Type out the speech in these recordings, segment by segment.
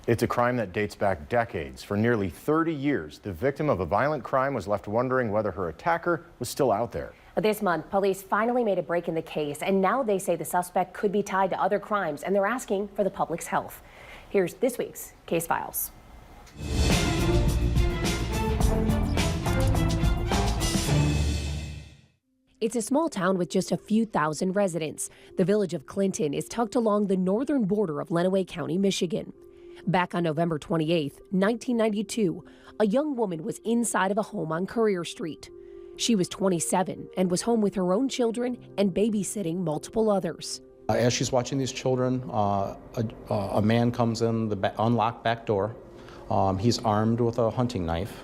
It's a crime that dates back decades. For nearly 30 years, the victim of a violent crime was left wondering whether her attacker was still out there. This month, police finally made a break in the case, and now they say the suspect could be tied to other crimes, and they're asking for the public's health. Here's this week's Case Files. It's a small town with just a few thousand residents. The village of Clinton is tucked along the northern border of Lenawee County, Michigan. Back on November 28, 1992, a young woman was inside of a home on Courier Street. She was 27 and was home with her own children and babysitting multiple others. As she's watching these children, a man comes in the unlocked back door. He's armed with a hunting knife,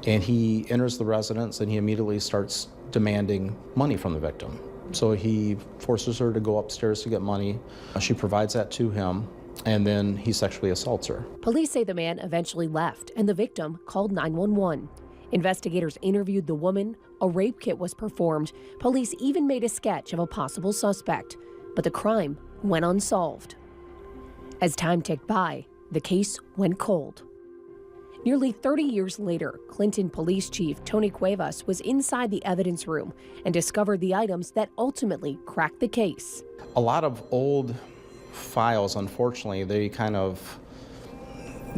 and he enters the residence and he immediately starts demanding money from the victim. So he forces her to go upstairs to get money. She provides that to him, and then he sexually assaults her. Police say the man eventually left and the victim called 911. Investigators interviewed the woman, a rape kit was performed, police even made a sketch of a possible suspect, but the crime went unsolved. As time ticked by, the case went cold. Nearly 30 years later, Clinton Police Chief Tony Cuevas was inside the evidence room and discovered the items that ultimately cracked the case. A lot of old files, unfortunately, they kind of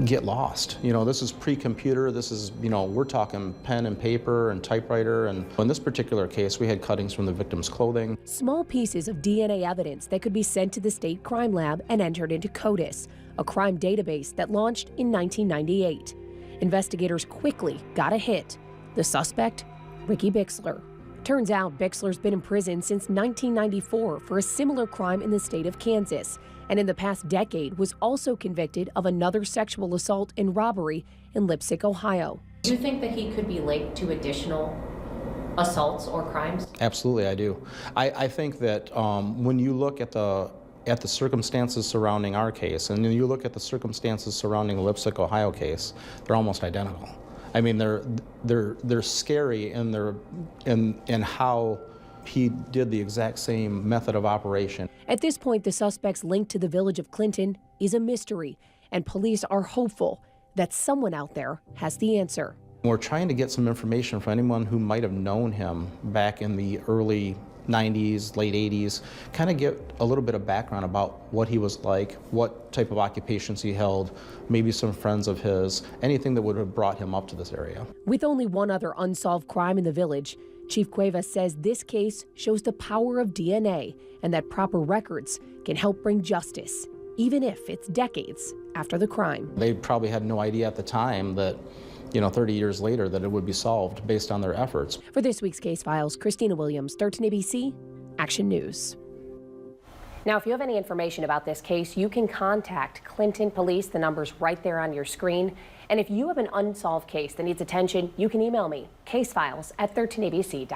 get lost. You know, this is pre-computer, this is, we're talking pen and paper and typewriter, and in this particular case, we had cuttings from the victim's clothing. Small pieces of DNA evidence that could be sent to the state crime lab and entered into CODIS, a crime database that launched in 1998. Investigators quickly got a hit. The suspect, Ricky Bixler. Turns out Bixler's been in prison since 1994 for a similar crime in the state of Kansas, and in the past decade was also convicted of another sexual assault and robbery in Leipzig, Ohio. Do you think that he could be linked to additional assaults or crimes? Absolutely, I do. I think that when you look at the circumstances surrounding our case, and then you look at the circumstances surrounding the Leipzig, Ohio case, they're almost identical. I mean, they're scary in how he did the exact same method of operation. At this point, the suspect's link to the village of Clinton is a mystery, and police are hopeful that someone out there has the answer. We're trying to get some information from anyone who might have known him back in the early 90s, late 80s, kind of get a little bit of background about what he was like, what type of occupations he held, maybe some friends of his, anything that would have brought him up to this area. With only one other unsolved crime in the village, Chief Cuevas says this case shows the power of DNA and that proper records can help bring justice, even if it's decades after the crime. They probably had no idea at the time that 30 years later, that it would be solved based on their efforts. For this week's Case Files, Christina Williams, 13 ABC, Action News. Now, if you have any information about this case, you can contact Clinton Police. The number's right there on your screen. And if you have an unsolved case that needs attention, you can email me, casefiles@13abc.com.